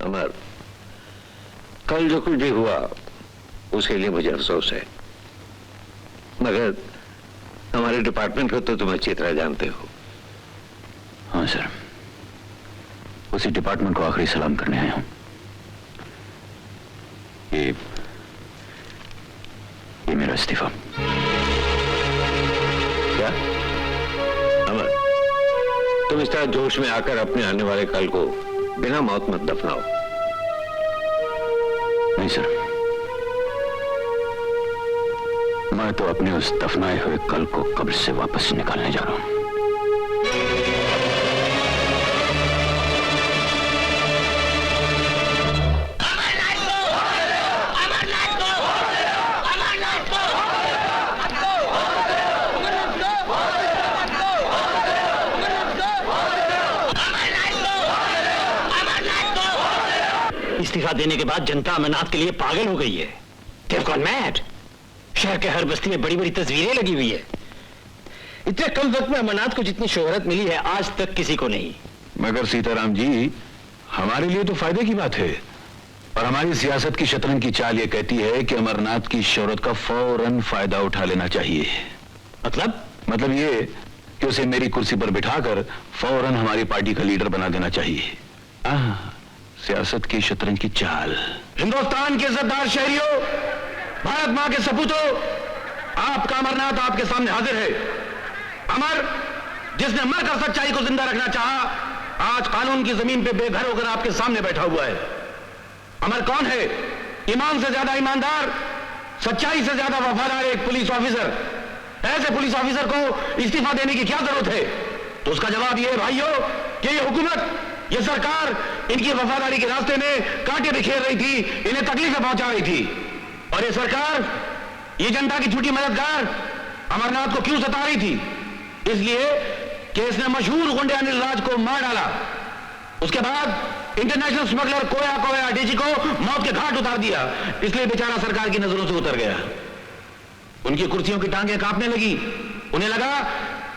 अमर, कल जो कुछ भी हुआ उसके लिए मुझे अफसोस है, मगर हमारे डिपार्टमेंट को तो तुम अच्छी तरह जानते हो। हाँ सर, उसी डिपार्टमेंट को आखिरी सलाम करने आया हूं। ये मेरा इस्तीफा। क्या अमर, तुम इस तरह जोश में आकर अपने आने वाले कल को बिना मौत मत दफनाओ। नहीं सर, मैं तो अपने उस दफनाए हुए कल को कब्र से वापस निकालने जा रहा हूं। इस्तीफा देने के बाद जनता अमरनाथ के लिए पागल हो गई है। They've gone mad। शहर के हर बस्ती में बड़ी बड़ी तस्वीरें लगी हुई है। इतने कम वक्त में अमरनाथ को जितनी शोहरत मिली है आज तक किसी को नहीं। मगर सीताराम जी, हमारे लिए तो फायदे की बात है, और हमारी सियासत की शतरंज की चाल ये कहती है कि अमरनाथ की शोहरत का फौरन फायदा उठा लेना चाहिए। मतलब ये कि उसे मेरी कुर्सी पर बिठाकर फौरन हमारी पार्टी का लीडर बना देना चाहिए। सियासत की शतरंज की चाल। हिंदुस्तान के इज्जतदार शहरियों, भारत मां के सपूतों, आपका अमरनाथ आपके सामने हाजिर है। अमर, जिसने मरकर सच्चाई को जिंदा रखना चाहा, आज कानून की जमीन पे बेघर होकर आपके सामने बैठा हुआ है। अमर कौन है? ईमान से ज्यादा ईमानदार, सच्चाई से ज्यादा वफादार एक पुलिस ऑफिसर। ऐसे पुलिस ऑफिसर को इस्तीफा देने की क्या जरूरत है? तो उसका जवाब यह है भाइयों कि ये हुकूमत, ये सरकार इनकी वफादारी के रास्ते में कांटे बिखेर रही थी, इन्हें तकलीफें पहुंचा रही थी। और ये सरकार, ये जनता की झूठी मददगार अमरनाथ को क्यों सता रही थी? इसलिए कि इसने मशहूर गुंडे अनिल राज को मार डाला। उसके बाद इंटरनेशनल स्मगलर कोया डीजी को मौत के घाट उतार दिया। इसलिए बेचारा सरकार की नजरों से उतर गया। उनकी कुर्सियों की टांगें कांपने लगी। उन्हें लगा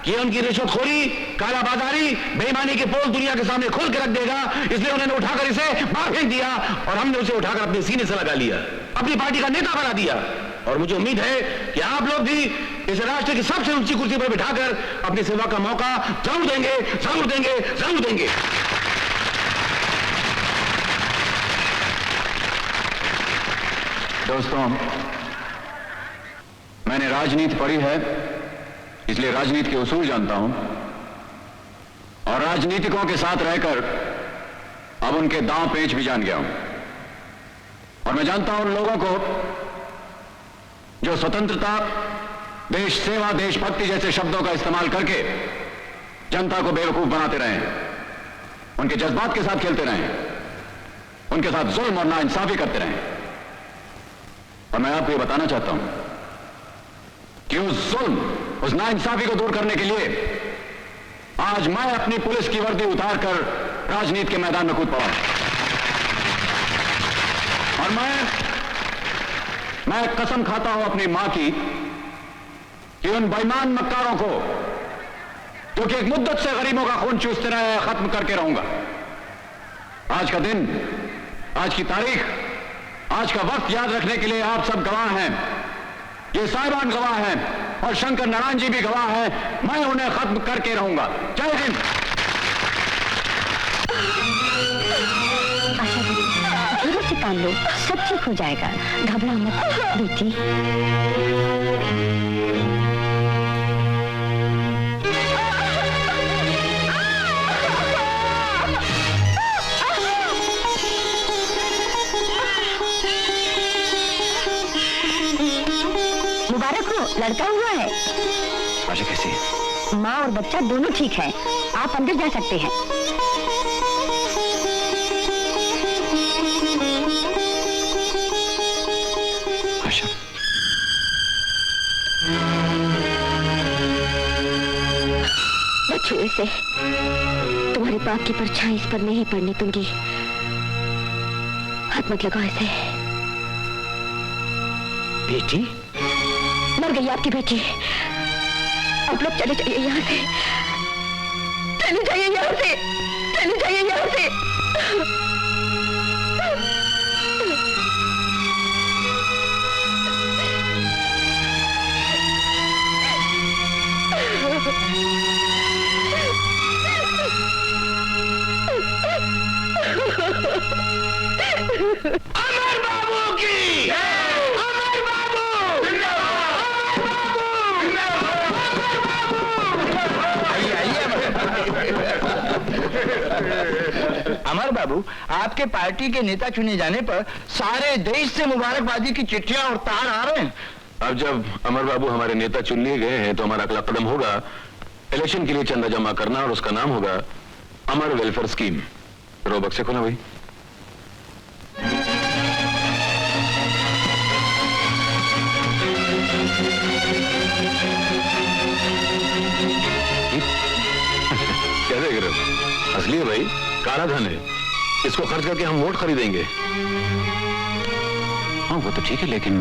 कि उनकी रिश्वतखोरी, कालाबाजारी, बेईमानी के पोल दुनिया के सामने खोल के रख देगा। इसलिए उन्होंने उठाकर इसे बाहर फेंक दिया और हमने उसे उठाकर अपने सीने से लगा लिया, अपनी पार्टी का नेता बना दिया। और मुझे उम्मीद है कि आप लोग भी इस राष्ट्र की सबसे ऊंची कुर्सी पर बिठाकर अपनी सेवा का मौका जरूर देंगे, जरूर देंगे, जरूर देंगे। दोस्तों, मैंने राजनीति पढ़ी है, इसलिए राजनीति के उसूल जानता हूं, और राजनीतिकों के साथ रहकर अब उनके दांव पेंच भी जान गया हूं। और मैं जानता हूं उन लोगों को जो स्वतंत्रता, देश सेवा, देशभक्ति जैसे शब्दों का इस्तेमाल करके जनता को बेवकूफ बनाते रहे, उनके जज्बात के साथ खेलते रहे, उनके साथ जुल्म और नाइंसाफी करते रहे। और मैं आपको ये बताना चाहता हूं कि उस जुल्म, उस नाइंसाफी को दूर करने के लिए आज मैं अपनी पुलिस की वर्दी उतारकर राजनीति के मैदान में कूद पड़ा। और मैं कसम खाता हूं अपनी मां की कि उन बेईमान मक्कारों को, जो कि एक मुद्दत से गरीबों का खून चूसते रहे, खत्म करके रहूंगा। आज का दिन, आज की तारीख, आज का वक्त याद रखने के लिए आप सब गवाह हैं। ये साहिबान गवाह हैं और शंकर नारायण जी भी गवाह हैं। मैं उन्हें खत्म करके रहूंगा। जय हिंद। धीरे से काम लो, सब ठीक हो जाएगा, घबरा मत बेटी। लड़का हुआ है। आशा कैसी है? माँ और बच्चा दोनों ठीक हैं। आप अंदर जा सकते हैं। आशा, बच्चों से तुम्हारे बाप की परछाई इस पर नहीं पड़ने दूंगी। हाथ मत लगाओ इसे। बेटी, मर गई आपकी बेटी। आप लोग चले जाइए यहाँ से, चले जाइए यहाँ से, चले जाइए यहाँ से। अमर बाबू की, अमर बाबू, अमर बाबू, आपके पार्टी के नेता चुने जाने पर सारे देश से मुबारकबादी की चिट्ठियां और तार आ रहे हैं। अब जब अमर बाबू हमारे नेता चुन लिए गए हैं तो हमारा अगला कदम होगा इलेक्शन के लिए चंदा जमा करना, और उसका नाम होगा अमर वेलफेयर स्कीम। रो बक्से खोला भाई। क्या देख रहे हो? असली है भाई, काला धन है, इसको खर्च करके हम वोट खरीदेंगे। हाँ वो तो ठीक है, लेकिन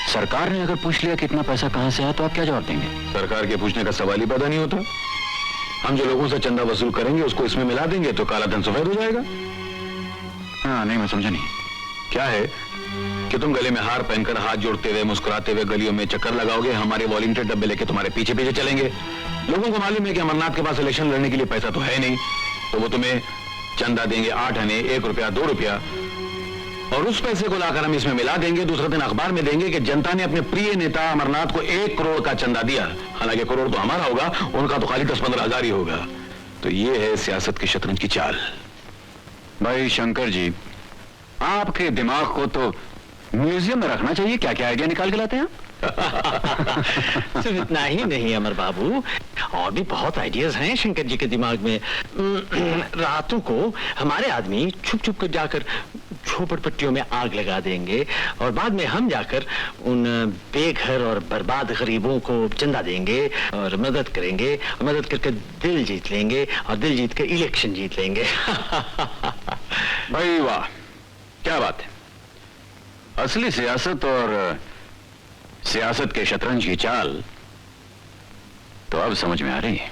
सरकार ने अगर पूछ लिया कि इतना पैसा कहां से आया तो आप क्या जवाब देंगे? सरकार के पूछने का सवाल ही पैदा नहीं होता। हम जो लोगों से चंदा वसूल करेंगे उसको इसमें मिला देंगे तो काला धन सफेद हो जाएगा। हाँ नहीं, मैं समझा नहीं। क्या है कि तुम गले में हार पहनकर हाथ जोड़ते हुए मुस्कुराते हुए गलियों में चक्कर लगाओगे, हमारे वॉलंटियर डब्बे लेके तुम्हारे पीछे पीछे चलेंगे। लोगों को मालूम है कि अमरनाथ के पास इलेक्शन लड़ने के लिए पैसा तो है नहीं, तो वो तुम्हें चंदा देंगे 8 आने, 1 रुपया, 2 रुपया, और उस पैसे को लाकर हम इसमें मिला देंगे। दूसरे दिन अखबार में देंगे कि जनता ने अपने प्रिय नेता अमरनाथ को 1 करोड़ का चंदा दिया। हालांकि करोड़ तो हमारा होगा, उनका तो खाली 10-15 हजार ही होगा। तो ये है सियासत की शतरंज की चाल। भाई शंकर जी, आपके दिमाग को तो म्यूजियम में रखना चाहिए। क्या क्या आइडिया निकाल के लाते हैं आप? सिर्फ इतना ही नहीं अमर बाबू, और भी बहुत आइडियाज हैं शंकर जी के दिमाग में। रातों को हमारे आदमी छुप छुप कर जाकर झोपड़पट्टियों में आग लगा देंगे, और बाद में हम जाकर उन बेघर और बर्बाद गरीबों को चंदा देंगे और मदद करेंगे, और मदद करके दिल जीत लेंगे, और दिल जीत कर इलेक्शन जीत लेंगे। भाई वाह, क्या बात है। असली सियासत और सियासत के शतरंज की चाल तो अब समझ में आ रही है।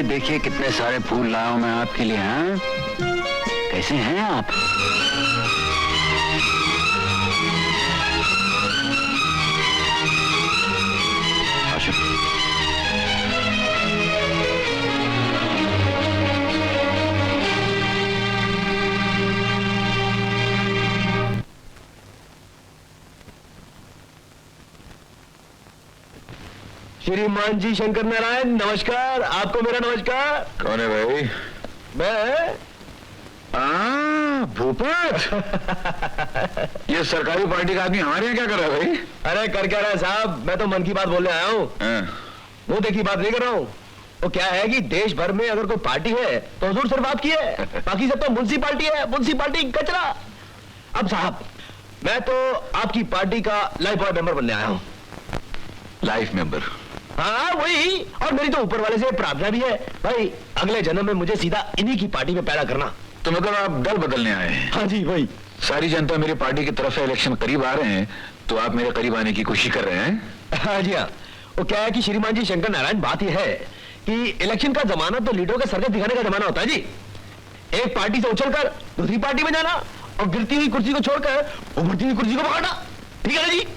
देखिए कितने सारे फूल लाया हूं मैं आपके लिए। हैं कैसे हैं आप? आशुक, श्रीमान जी शंकर नारायण, नमस्कार। आपको मेरा नमस्कार। कौन है भाई? मैं भूपत। ये सरकारी पार्टी का आदमी हमारे यहाँ क्या कर रहा है भाई? अरे कर क्या रहा है साहब, मैं तो मन की बात बोलने आया हूँ, मुंह देखी बात नहीं कर रहा हूँ। वो क्या है कि देश भर में अगर कोई पार्टी है तो हुजूर सिर्फ बात की है, बाकी सब तो म्युनिसिपालिटी है, म्युनिसिपालिटी कचरा। अब साहब मैं तो आपकी पार्टी का लाइफ बॉय मेंबर बनने आया हूँ। Life member? हाँ वही, और मेरी तो ऊपर वाले से प्रार्थना भी है भाई, अगले जन्म में मुझे सीधा इन्हीं की पार्टी में पैदा करना। तो मतलब आप दल बदलने आए हैं? हाँ जी वही। सारी जनता मेरी पार्टी की तरफ से इलेक्शन करीब आ रहे हैं तो आप मेरे करीब आने की कोशिश कर रहे हैं? हाँ जी हाँ, वो क्या है कि श्रीमान जी शंकर नारायण, बात यह है कि इलेक्शन का जमाना तो लीडरों के सर्कस दिखाने का जमाना होता है जी। एक पार्टी से उछलकर दूसरी पार्टी में जाना और गिरती हुई कुर्सी को छोड़कर उभरती हुई कुर्सी को पकड़ना, ठीक है ना जी?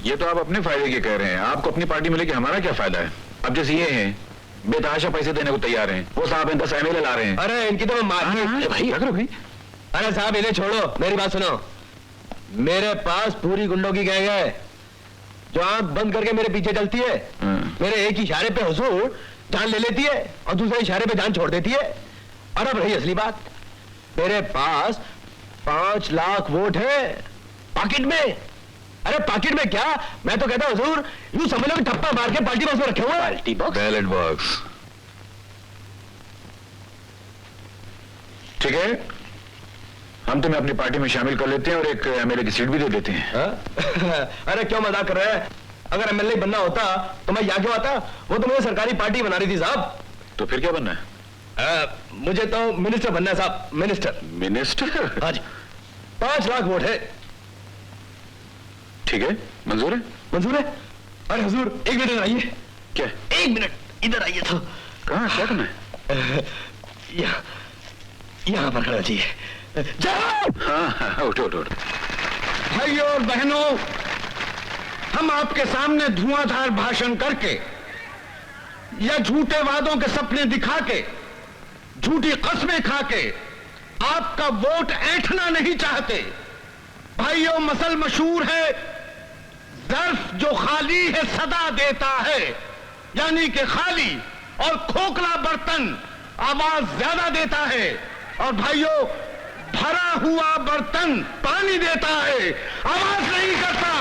ये तो आप अपने फायदे के कह रहे हैं, आपको अपनी पार्टी में लेके हमारा क्या फायदा है? अब जैसे ये हैं बेतहाशा पैसे देने को तैयार हैं, वो साहब 10 MLA ला रहे हैं। अरे इनकी तो मैं मार भाई अगर भाई, अरे साहब इन्हें छोड़ो, मेरी बात सुनो। मेरे पास पूरी गुंडों की गैंग है जो आंख बंद करके मेरे पीछे चलती है। मेरे एक इशारे पे हुजूर जान ले लेती है और दूसरे इशारे पे जान छोड़ देती है। और अब रही असली बात, मेरे पास 5 लाख वोट है पॉकेट में। अरे पॉकेट में क्या, मैं तो कहता हूं हुजूर यूं समझ लो कि ठप्पा मार के पार्टी बॉक्स में रखे हुए। पार्टी बॉक्स, बैलेट बॉक्स, ठीक है, हम तुम्हें अपनी पार्टी में शामिल कर लेते हैं और एक MLA की सीट भी दे देते हैं। अरे क्यों मजाक कर रहे हैं? अगर MLA बनना होता तो मैं यहाँ क्यों आता? वो तो मुझे सरकारी पार्टी बना रही थी साहब। तो फिर क्या बनना है? मुझे तो मिनिस्टर बनना है साहब, मिनिस्टर। मिनिस्टर? हाँ जी, 5 लाख वोट है। ठीक है, मंजूर है? मंजूर है। अरे हुजूर 1 मिनट आइए। क्या? 1 मिनट इधर आइए तो। कहाँ, क्या करना है? यहाँ पर खड़ा चाहिए। जाओ। हाँ, उठो उठो। भाइयों और बहनों, हम आपके सामने धुआंधार भाषण करके या झूठे वादों के सपने दिखा के, झूठी कस्में खा के आपका वोट ऐंठना नहीं चाहते। भाइयों, मसल मशहूर है, ज़र्फ जो खाली है सदा देता है, यानी कि खाली और खोखला बर्तन आवाज ज्यादा देता है, और भाइयों भरा हुआ बर्तन पानी देता है, आवाज नहीं करता।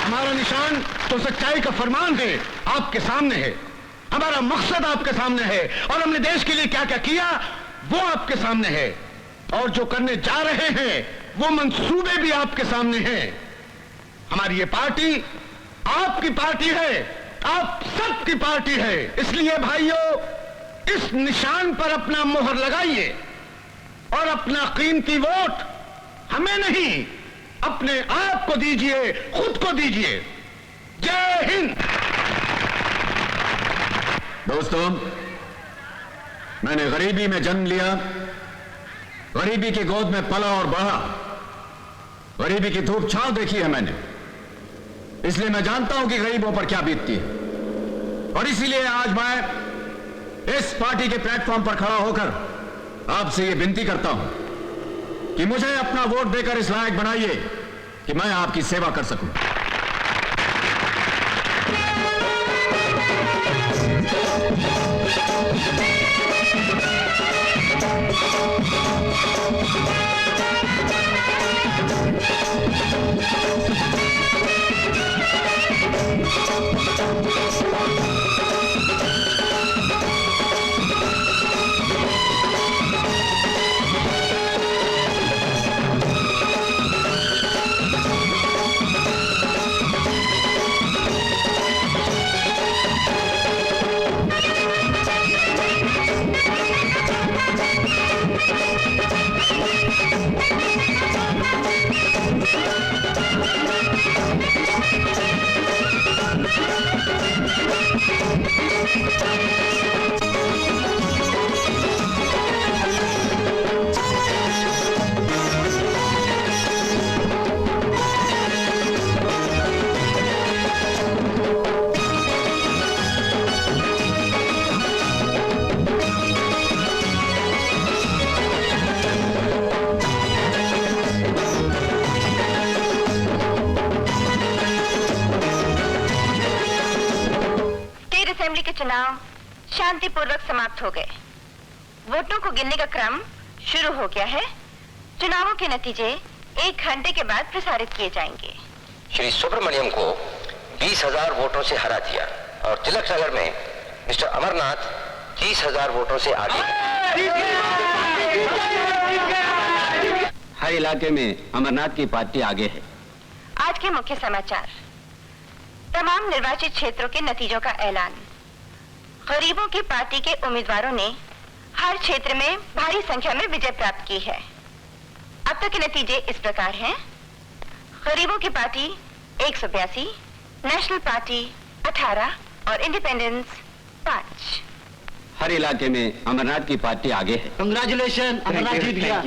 हमारा निशान तो सच्चाई का फरमान है, आपके सामने है। हमारा मकसद आपके सामने है और हमने देश के लिए क्या क्या किया वो आपके सामने है, और जो करने जा रहे हैं वो मंसूबे भी आपके सामने हैं। हमारी ये पार्टी आपकी पार्टी है, आप सबकी पार्टी है। इसलिए भाइयों, इस निशान पर अपना मोहर लगाइए और अपना कीमती वोट हमें नहीं, अपने आप को दीजिए, खुद को दीजिए। जय हिंद। दोस्तों, मैंने गरीबी में जन्म लिया, गरीबी की गोद में पला और बढ़ा, गरीबी की धूप छांव देखी है मैंने, इसलिए मैं जानता हूं कि गरीबों पर क्या बीतती है। और इसीलिए आज मैं इस पार्टी के प्लेटफॉर्म पर खड़ा होकर आपसे यह विनती करता हूं कि मुझे अपना वोट देकर इस लायक बनाइए कि मैं आपकी सेवा कर सकूं। चुनाव शांतिपूर्वक समाप्त हो गए। वोटों को गिनने का क्रम शुरू हो गया है। चुनावों के नतीजे 1 घंटे के बाद प्रसारित किए जाएंगे। श्री सुब्रमण्यम को 20,000 वोटों से हरा दिया और तिलक नगर में मिस्टर अमरनाथ 30,000 वोटों से आगे। हर इलाके में अमरनाथ की पार्टी आगे है। आज के मुख्य समाचार। तमाम निर्वाचित क्षेत्रों के नतीजों का ऐलान। गरीबों की पार्टी के उम्मीदवारों ने हर क्षेत्र में भारी संख्या में विजय प्राप्त की है। अब तक के नतीजे इस प्रकार हैं। गरीबों की पार्टी 182, नेशनल पार्टी 18 और इंडिपेंडेंस 5। हर इलाके में अमरनाथ की पार्टी आगे है। कंग्रेचुलेशन, अमरनाथ जीत गया।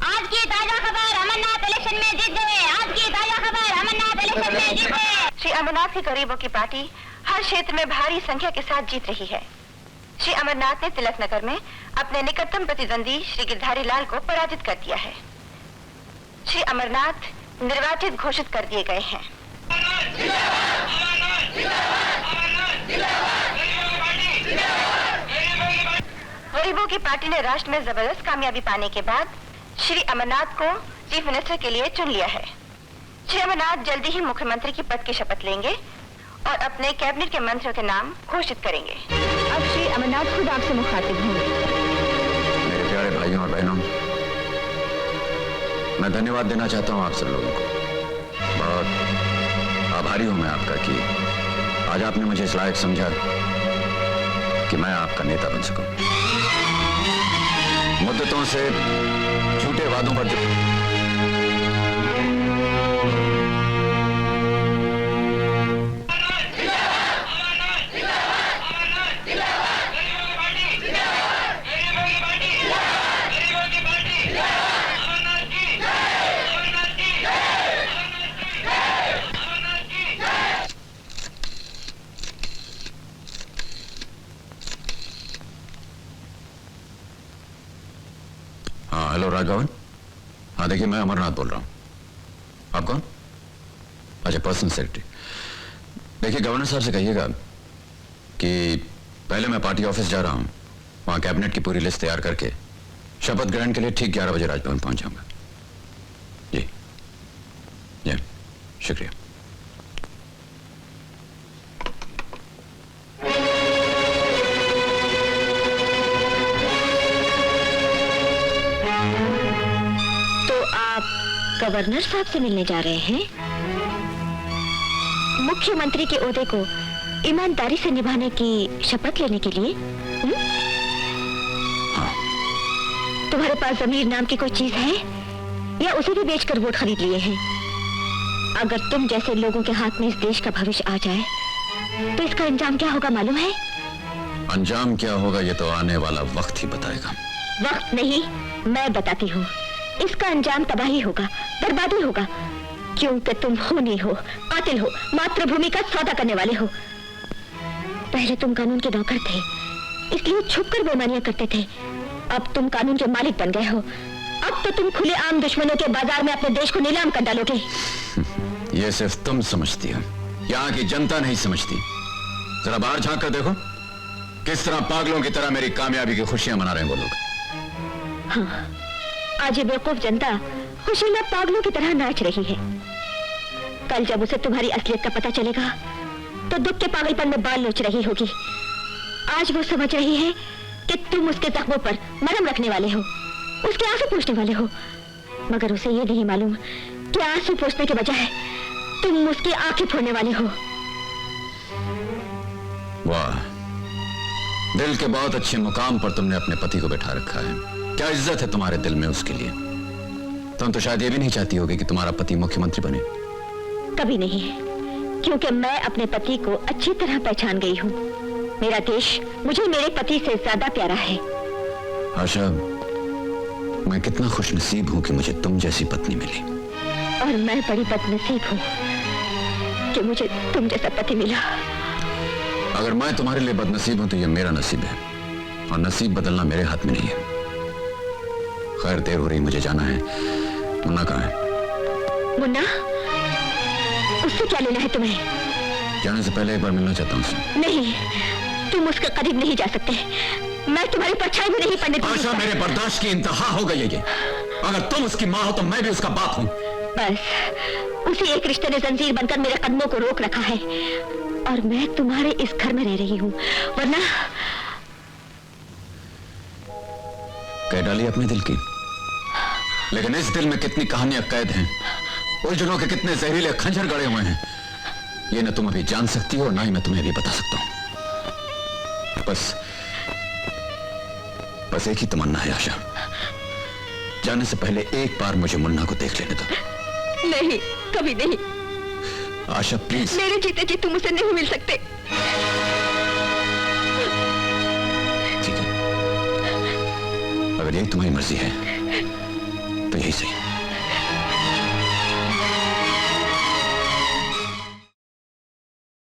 आज की ताजा खबर, अमरनाथ इलेक्शन में जीत गए। आज की ताजा खबर, अमरनाथ इलेक्शन में जीत गए। श्री अमरनाथ के गरीबों की पार्टी हर क्षेत्र में भारी संख्या के साथ जीत रही है। श्री अमरनाथ ने तिलक नगर में अपने निकटतम प्रतिद्वंदी श्री गिरधारी लाल को पराजित कर दिया है। श्री अमरनाथ निर्वाचित घोषित कर दिए गए हैं। गरीबों की पार्टी ने राष्ट्र में जबरदस्त कामयाबी पाने के बाद श्री अमरनाथ को चीफ मिनिस्टर के लिए चुन लिया है। श्री अमरनाथ जल्दी ही मुख्यमंत्री की पद की शपथ लेंगे और अपने कैबिनेट के मंत्रियों के नाम घोषित करेंगे। अब श्री अमरनाथ खुद आपसे मुखातिब होंगे। मेरे प्यारे भाइयों और बहनों, मैं धन्यवाद देना चाहता हूं आप सब लोगों को। बहुत आभारी हूं मैं आपका कि आज आपने मुझे इस लायक समझा कि मैं आपका नेता बन सकूं। मुद्दतों से झूठे वादों पर हेलो राघवन। हाँ देखिए, मैं अमरनाथ बोल रहा हूँ। आप कौन? अच्छा, पर्सनल सेक्रेटरी। देखिए, गवर्नर साहब से कहिएगा कि पहले मैं पार्टी ऑफिस जा रहा हूँ, वहाँ कैबिनेट की पूरी लिस्ट तैयार करके शपथ ग्रहण के लिए ठीक 11 बजे राजभवन पहुँच जाऊँगा। जी जी, शुक्रिया। गवर्नर साहब से मिलने जा रहे हैं? मुख्यमंत्री के ओहदे को ईमानदारी से निभाने की शपथ लेने के लिए? तुम्हारे पास ज़मीर नाम की कोई चीज है या उसे भी बेचकर वोट खरीद लिए हैं? अगर तुम जैसे लोगों के हाथ में इस देश का भविष्य आ जाए तो इसका अंजाम क्या होगा मालूम है? अंजाम क्या होगा ये तो आने वाला वक्त ही बताएगा। वक्त नहीं, मैं बताती हूँ। इसका अंजाम तबाही होगा, बर्बादी होगा, क्योंकि तुम खूनी हो, कातिल हो, मातृभूमि का सौदा करने वाले हो। पहले तुम कानून के नौकर थे, इसलिए छुपकर बेईमानियां करते थे। अब तुम कानून के मालिक बन गए हो। अब तो तुम खुले आम दुश्मनों के बाजार में अपने देश को नीलाम कर डालोगे। ये सिर्फ तुम समझती हो, यहाँ की जनता नहीं समझती। जरा बाहर झांक कर देखो, किस तरह पागलों की तरह मेरी कामयाबी की खुशियां मना रहे हैं वो लोग। हाँ, आज ये बेवकूफ जनता खुशी में पागलों की तरह नाच रही है। कल जब उसे तुम्हारी असलियत का पता चलेगा तो दुख के पागलपन में बाल नोच रही होगी। आज वो समझ रही है कि तुम उसके जख्मों पर मरहम रखने वाले हो, उसके आंसू पोंछने वाले हो, मगर उसे ये नहीं मालूम कि आंसू पोंछने के बजाय तुम उसकी आंखें फोड़ने वाले हो। वाह, दिल के बहुत अच्छे मुकाम पर तुमने अपने पति को बैठा रखा है। क्या इज्जत है तुम्हारे दिल में उसके लिए। तुम तो शायद ये भी नहीं चाहती होगी कि तुम्हारा पति मुख्यमंत्री बने। कभी नहीं, क्योंकि मैं अपने पति को अच्छी तरह पहचान गई हूँ। मेरा देश मुझे मेरे पति से ज्यादा प्यारा है। आशा, मैं कितना खुशनसीब हूँ कि मुझे तुम जैसी पत्नी मिली। और मैं बड़ी बदनसीब हूँ कि मुझे तुम जैसा पति मिला। अगर मैं तुम्हारे लिए बदनसीब हूँ तो ये मेरा नसीब है, और नसीब बदलना मेरे हाथ में नहीं है। खैर, देर हो रही, मुझे जाना है। मुन्ना कहाँ है? मुन्ना? उससे क्या लेना है तुम्हें? जाने से पहले एक बार मिलना चाहता हूँ उससे। नहीं, तुम उसके करीब नहीं जा सकते। मैं तुम्हारी परछाई भी नहीं पड़ने दूंगी। आशा, मेरे बर्दाश्त की इंतहा हो गई है ये। अगर तुम उसकी माँ हो तो मैं भी उसका बाप हूँ। बस उसी एक रिश्ते ने जंजीर बनकर मेरे कदमों को रोक रखा है, और मैं तुम्हारे इस घर में रह रही हूँ। वरना कह डाली अपने दिल की, लेकिन इस दिल में कितनी कहानियां कैद हैं, उलझनों के कितने जहरीले खंजर गड़े हुए हैं, ये न तुम अभी जान सकती हो, ना ही मैं तुम्हें अभी बता सकता हूं। बस एक ही तमन्ना है आशा, जाने से पहले एक बार मुझे मुन्ना को देख लेने दो। नहीं, कभी नहीं। आशा प्लीज। मेरे जीते जी तुम मुझसे नहीं मिल सकते। ठीक है, अगर यही तुम्हारी मर्जी है तो यही सही।